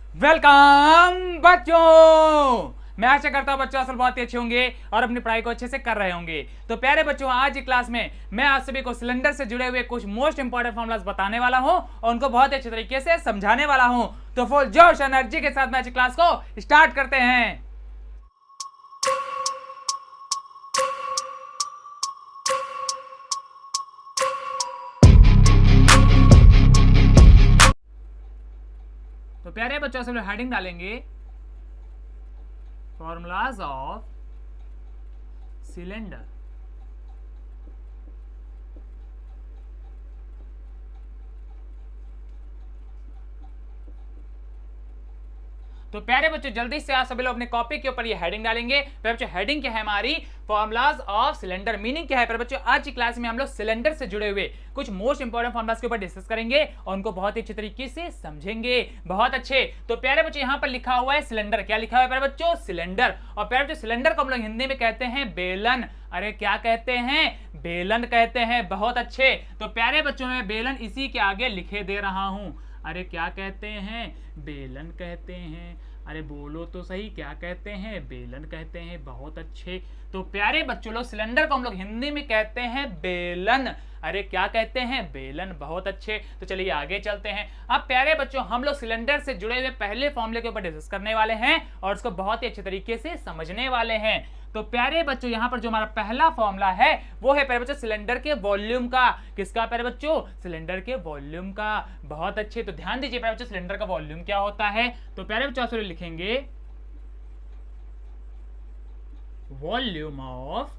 Welcome बच्चों। मैं आशा करता हूं बच्चों असल बहुत ही अच्छे होंगे और अपनी पढ़ाई को अच्छे से कर रहे होंगे। तो प्यारे बच्चों, आज की क्लास में मैं आप सभी को सिलेंडर से जुड़े हुए कुछ मोस्ट इंपॉर्टेंट फॉर्मूलाज बताने वाला हूं और उनको बहुत अच्छे तरीके से समझाने वाला हूं। तो फुल जोश एनर्जी के साथ मैं आज की क्लास को स्टार्ट करते हैं। तो प्यारे बच्चों से हेडिंग डालेंगे फॉर्मूलाज ऑफ सिलेंडर। तो प्यारे बच्चों, जल्दी से आप सभी लोग अपने कॉपी के ऊपर ये हेडिंग डालेंगे। प्यारे बच्चों, हेडिंग क्या है हमारी? Formulas of cylinder. मीनिंग क्या है प्यारे बच्चों? आज की क्लास में हम लोग सिलेंडर से जुड़े हुए कुछ मोस्ट इंपॉर्टेंट फॉर्मुलाज के ऊपर डिस्कस करेंगे और उनको बहुत ही अच्छे तरीके से समझेंगे। बहुत अच्छे। तो प्यारे बच्चों, यहाँ पर लिखा हुआ है सिलेंडर। क्या लिखा हुआ है प्यारे बच्चों? सिलेंडर। और प्यारे बच्चों, सिलेंडर को हम लोग हिंदी में कहते हैं बेलन। अरे क्या कहते हैं? बेलन कहते हैं। बहुत अच्छे। तो प्यारे बच्चों, मैं बेलन इसी के आगे लिखे दे रहा हूं। अरे क्या कहते हैं? बेलन कहते हैं। अरे बोलो तो सही, क्या कहते हैं? बेलन कहते हैं। बहुत अच्छे। तो प्यारे बच्चों, लोग सिलेंडर को हम लोग हिंदी में कहते हैं बेलन। अरे क्या कहते हैं? बेलन। बहुत अच्छे। तो चलिए आगे चलते हैं। अब प्यारे बच्चों, हम लोग सिलेंडर से जुड़े हुए पहले फॉर्मूले के ऊपर डिस्कस करने वाले हैं और उसको बहुत ही अच्छे तरीके से समझने वाले हैं। तो प्यारे बच्चों, यहां पर जो हमारा पहला फॉर्मूला है वो है प्यारे बच्चों सिलेंडर के वॉल्यूम का। किसका प्यारे बच्चों? सिलेंडर के वॉल्यूम का। बहुत अच्छे। तो ध्यान दीजिए प्यारे बच्चों, सिलेंडर का वॉल्यूम क्या होता है? तो प्यारे बच्चों आप लिखेंगे वॉल्यूम ऑफ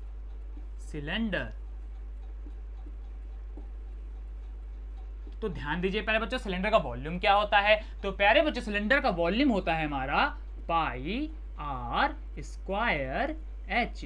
सिलेंडर। तो ध्यान दीजिए प्यारे बच्चों, सिलेंडर का वॉल्यूम क्या होता है? तो प्यारे बच्चों, सिलेंडर का वॉल्यूम होता है हमारा पाई आर स्क्वायर एच।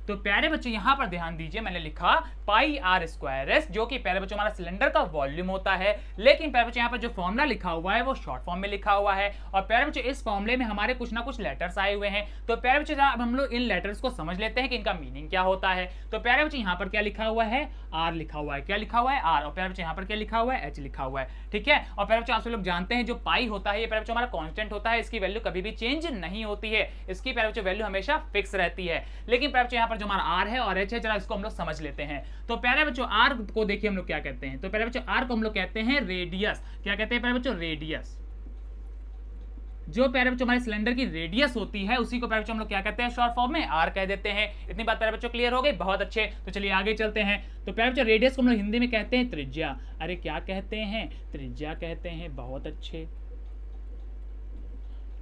तो प्यारे बच्चों, यहां पर ध्यान दीजिए, मैंने लिखा पाई आर स्क्वायर एस, जो कि प्यारे बच्चों हमारा सिलेंडर का वॉल्यूम होता है। लेकिन प्यारे बच्चों, यहां पर जो फॉर्मूला लिखा हुआ है वो शॉर्ट फॉर्म में लिखा हुआ है। और प्यारे बच्चों, इस फॉर्मूले में हमारे कुछ ना कुछ लेटर्स आए हुए हैं। तो प्यारे बच्चों, अब हम लोग इन लेटर्स को समझ लेते हैं कि इनका मीनिंग क्या होता है। तो प्यारे बच्चों, यहां पर क्या लिखा हुआ है? आर लिखा हुआ है। क्या लिखा हुआ है? आर। और प्यारे बच्चों, यहां पर क्या लिखा हुआ है? एच लिखा हुआ है। ठीक है। और प्यारे बच्चों, आप सब लोग जानते हैं जो पाई होता है ये प्यारे बच्चों हमारा कांस्टेंट होता है। इसकी वैल्यू कभी भी चेंज नहीं होती है। इसकी प्यारे बच्चों वैल्यू हमेशा फिक्स रहती है। लेकिन प्यारे बच्चों, यहां पर जो हमारा आर है और एच है, जरा इसको हम लोग समझ लेते हैं। तो प्यारे बच्चों, आर को देखिए हम लोग क्या कहते हैं। तो प्यारे बच्चों, आर को हम लोग कहते हैं रेडियस। क्या कहते हैं प्यारे बच्चों? रेडियस। जो प्यारे बच्चों हमारे सिलेंडर की रेडियस होती है उसी को प्यारे बच्चों हम लोग क्या कहते हैं? शॉर्ट फॉर्म में आर कह देते हैं। इतनी बात प्यारे बच्चों क्लियर हो गई? बहुत अच्छे। तो चलिए आगे चलते हैं। तो प्यारे बच्चों, रेडियस को हम लोग हिंदी में कहते हैं त्रिज्या। अरे क्या कहते हैं? त्रिज्या कहते हैं। बहुत अच्छे।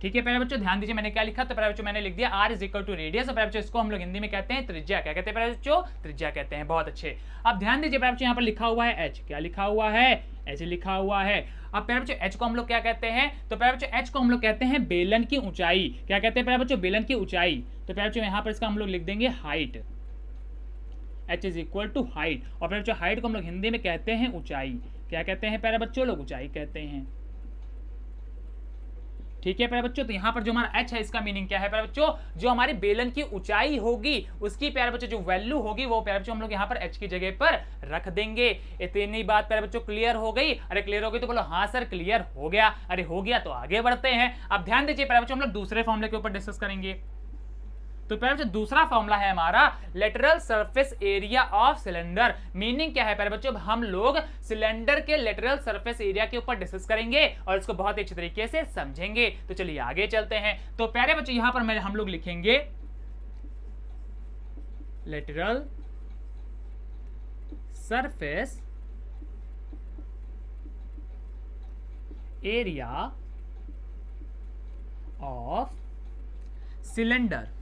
ठीक है प्यारे बच्चों, ध्यान दीजिए मैंने क्या लिखा। तो प्यारे बच्चों, मैंने लिख दिया R is equal to radius. और प्यारे बच्चों, इसको हम लोग हिंदी में कहते हैं त्रिज्या। क्या कहते हैं प्यारे बच्चों? त्रिज्या कहते हैं। बहुत अच्छे। अब ध्यान दीजिए प्यारे बच्चों, यहाँ पर लिखा हुआ है एच। क्या लिखा हुआ है? एच लिखा हुआ है। अब प्यारे बच्चों, एच को हम लोग क्या कहते हैं? तो प्यारे बच्चों, एच को हम लोग कहते हैं बेलन की ऊंचाई। क्या कहते हैं प्यारे बच्चों? बेलन की ऊंचाई। तो प्यारे बच्चों, यहाँ पर इसका हम लोग लिख देंगे height. H is equal to height. और प्यारे बच्चों, हाइट को हम लोग हिंदी में कहते हैं ऊंचाई। क्या कहते हैं प्यारे बच्चों? लोग ऊंचाई कहते हैं। ठीक है प्यारे बच्चों, तो यहाँ पर जो हमारा एच है इसका मीनिंग क्या है प्यारे बच्चों? जो हमारी बेलन की ऊंचाई होगी उसकी प्यारे बच्चों जो वैल्यू होगी वो प्यारे बच्चों हम लोग यहाँ पर एच की जगह पर रख देंगे। इतनी बात प्यारे बच्चों क्लियर हो गई? अरे क्लियर हो गई तो बोलो हाँ सर क्लियर हो गया। अरे हो गया तो आगे बढ़ते हैं। अब ध्यान दीजिए प्यारे बच्चों, हम लोग दूसरे फॉर्मूले के ऊपर डिस्कस करेंगे। तो प्यारे बच्चों, दूसरा फॉर्मूला है हमारा lateral surface area of cylinder. Meaning क्या है प्यारे बच्चों? हम लोग सिलेंडर के लेटरल सरफेस एरिया के ऊपर डिस्कस करेंगे और इसको बहुत अच्छे तरीके से समझेंगे। तो चलिए आगे चलते हैं। तो प्यारे बच्चों, यहां पर हम लोग लिखेंगे lateral surface area of cylinder.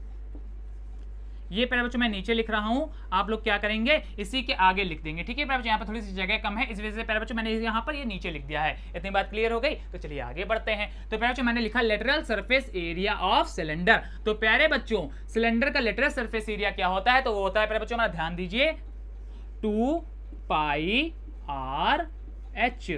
ये प्यारे बच्चों मैं नीचे लिख रहा हूं, आप लोग क्या करेंगे? इसी के आगे लिख देंगे। ठीक है प्यारे बच्चों, यहाँ पर थोड़ी सी जगह कम है इस वजह से प्यारे बच्चों मैंने यहाँ पर ये नीचे लिख दिया है। इतनी बात क्लियर हो गई? तो चलिए आगे बढ़ते हैं। तो प्यारे बच्चों, मैंने लिखा lateral surface area of cylinder. तो प्यारे बच्चों, सिलेंडर का लेटरल सरफेस एरिया क्या होता है? तो वो होता है प्यारे बच्चों हमारा, ध्यान दीजिए, 2 पाई आर एच।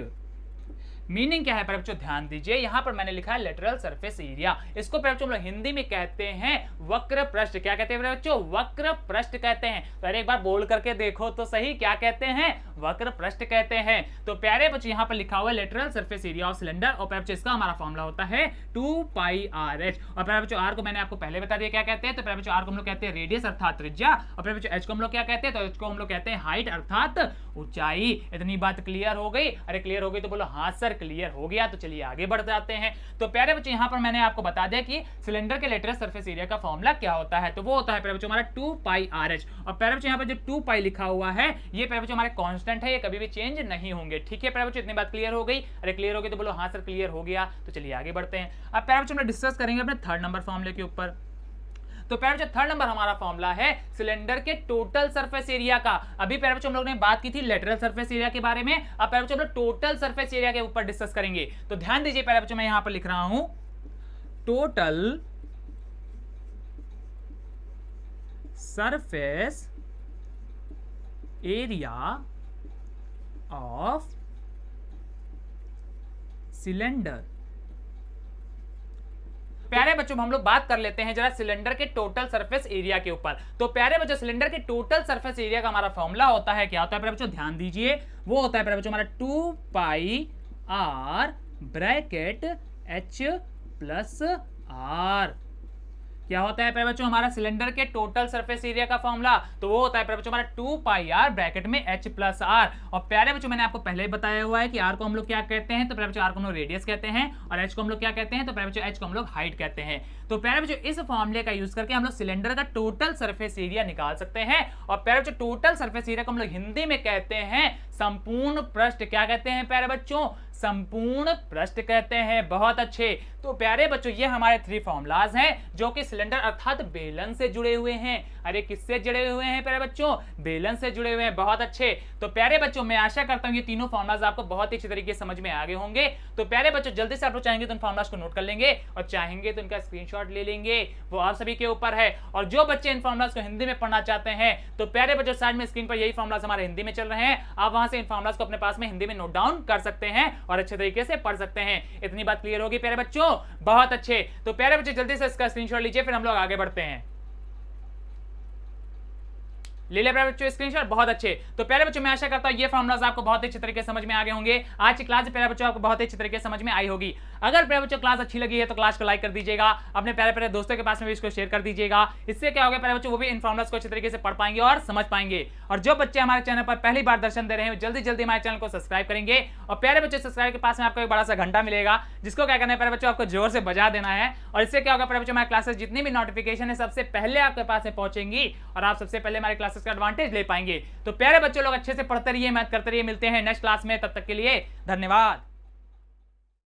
मीनिंग क्या है प्यारे बच्चों, ध्यान दीजिए यहाँ पर मैंने लिखा है लेटरल सरफेस एरिया। इसको प्यारे बच्चों हम लोग हिंदी में कहते हैं वक्र पृष्ठ। क्या कहते हैं प्यारे बच्चों, वक्र पृष्ठ कहते हैं। तो अरे एक बार बोल करके देखो तो सही, क्या कहते हैं, वक्र पृष्ठ कहते हैं। तो प्यारे बच्चों यहाँ पर लिखा हुआ है lateral surface area of cylinder, और प्यारे बच्चों इसका हमारा फॉर्मूला होता है 2πr(h). और प्यारे बच्चों आर को मैंने आपको पहले बता दिया क्या कहते हैं। तो प्यारे बच्चों आर को हम लोग कहते हैं रेडियस अर्थात त्रिज्या, और प्यारे बच्चों एच को हम लोग क्या कहते हैं, तो एच को हम लोग कहते हैं हाइट अर्थात ऊंचाई। इतनी बात क्लियर हो गई? अरे क्लियर हो गई तो बोलो हाँ सर क्लियर हो गया। तो चलिए आगे बढ़ जाते हैं। तो प्यारे बच्चों यहाँ पर मैंने आपको बता दिया कि सिलेंडर के लेटरल सरफेस एरिया का फॉर्मूला क्या होता है। तो वो होता है प्यारे बच्चों हमारा 2πr(h). और प्यारे बच्चों यहाँ पर जो 2π लिखा हुआ है ये प्यारे बच्चों हमारे कांस्टेंट है, ये कभी भी चेंज नहीं होंगे। ठीक है प्यारे बच्चों, इतनी बात क्लियर हो गई? अरे क्लियर हो गई तो बोलो हाँ सर क्लियर हो गया। तो चलिए आगे बढ़ते हैं। अब प्यारे बच्चों हम लोग डिस्कस करेंगे अपने थर्ड नंबर फॉर्मूले के ऊपर। तो प्यारे बच्चों थर्ड नंबर हमारा फॉर्मूला है सिलेंडर के टोटल सरफेस एरिया का। अभी प्यारे बच्चों हम लोग ने बात की थी लेटरल सरफेस एरिया के बारे में, अब प्यारे बच्चों हम लोग टोटल सरफेस एरिया के ऊपर डिस्कस करेंगे। तो ध्यान दीजिए प्यारे बच्चों, मैं यहां पर लिख रहा हूं total surface area of cylinder. प्यारे बच्चों हम लोग बात कर लेते हैं जरा सिलेंडर के टोटल सरफेस एरिया के ऊपर। तो प्यारे बच्चों सिलेंडर के टोटल सरफेस एरिया का हमारा फॉर्मूला होता है, क्या होता है प्यारे बच्चों, ध्यान दीजिए, वो होता है प्यारे बच्चों हमारा 2πr(h+r). क्या होता है प्यारे बच्चों हमारा सिलेंडर के टोटल सरफेस एरिया का फॉर्मूला, तो वो होता है प्यारे बच्चों हमारा 2πr(h+r). और प्यारे बच्चों मैंने आपको पहले ही बताया हुआ है कि r को हम लोग क्या कहते हैं, तो प्यारे बच्चों r को हम लोग रेडियस कहते हैं, और h को हम लोग क्या कहते हैं, तो प्यारे बच्चों h को हम लोग हाइट कहते हैं। तो प्यारे बच्चों इस फॉर्मूले का यूज करके हम लोग सिलेंडर का टोटल सरफेस एरिया निकाल सकते हैं। और प्यारे बच्चों टोटल सरफेस एरिया को हम लोग हिंदी में कहते हैं संपूर्ण पृष्ठ। क्या कहते हैं प्यारे बच्चों, संपूर्ण पृष्ठ कहते हैं। बहुत अच्छे। तो प्यारे बच्चों ये हमारे 3 फॉर्मूलाज हैं जो कि सिलेंडर अर्थात बेलन से जुड़े हुए हैं। अरे किससे जुड़े हुए हैं प्यारे बच्चों, बेलन से जुड़े हुए हैं। बहुत अच्छे। तो प्यारे बच्चों मैं आशा करता हूं ये तीनों फॉर्मूलाज आपको बहुत ही अच्छी तरीके से समझ में आ गए होंगे। तो प्यारे बच्चों जल्दी से आप लोग चाहेंगे तो इन फॉर्मूलाज को नोट कर लेंगे, और चाहेंगे तो इनका स्क्रीनशॉट ले लेंगे, वो आप सभी के ऊपर है। और जो बच्चे इन फॉर्मूलाज को हिंदी में पढ़ना चाहते हैं तो प्यारे बच्चों साइड में स्क्रीन पर यही फॉर्मूलाज हमारे हिंदी में चल रहे हैं, आप वहां से इन फॉर्मूलाज को अपने पास में हिंदी में नोट डाउन कर सकते हैं और अच्छे तरीके से पढ़ सकते हैं। इतनी बात क्लियर होगी प्यारे बच्चों? बहुत अच्छे। तो प्यारे बच्चों जल्दी से इसका स्क्रीनशॉट लीजिए, फिर हम लोग आगे बढ़ते हैं। ले ले प्यारे बच्चों स्क्रीनशॉट। बहुत अच्छे। तो प्यारे बच्चों मैं आशा करता हूं ये फॉर्मूलाज आपको बहुत अच्छे तरीके से समझ में आ गए होंगे। आज की क्लास प्यारे बच्चों आपको बहुत अच्छे तरीके से समझ में आई होगी। अगर प्यारे बच्चों क्लास अच्छी लगी है तो क्लास को लाइक कर दीजिएगा, अपने प्यारे प्यारे दोस्तों के पास में भी इसको शेयर कर दीजिएगा। इससे क्या होगा प्यारे बच्चों, वो भी इन फॉर्मूलाज को अच्छे तरीके से पढ़ पाएंगे और समझ पाएंगे। और जो बच्चे हमारे चैनल पर पहली बार दर्शन दे रहे हैं जल्दी जल्दी हमारे चैनल को सब्सक्राइब करेंगे। और प्यारे बच्चों सब्सक्राइब के पास में आपको एक बड़ा सा घंटा मिलेगा, जिसको क्या करना है प्यारे बच्चों, आपको जोर से बजा देना है। और इससे क्या होगा प्यारे बच्चों, हमारे क्लासेस जितनी भी नोटिफिकेशन है सबसे पहले आपके पास में पहुंचेंगी और आप सबसे पहले हमारे क्लासेस का एडवांटेज ले पाएंगे। तो प्यारे बच्चों लोग अच्छे से पढ़ते रहिए, मैथ करते रहिए। मिलते हैं नेक्स्ट क्लास में, तब तक के लिए धन्यवाद।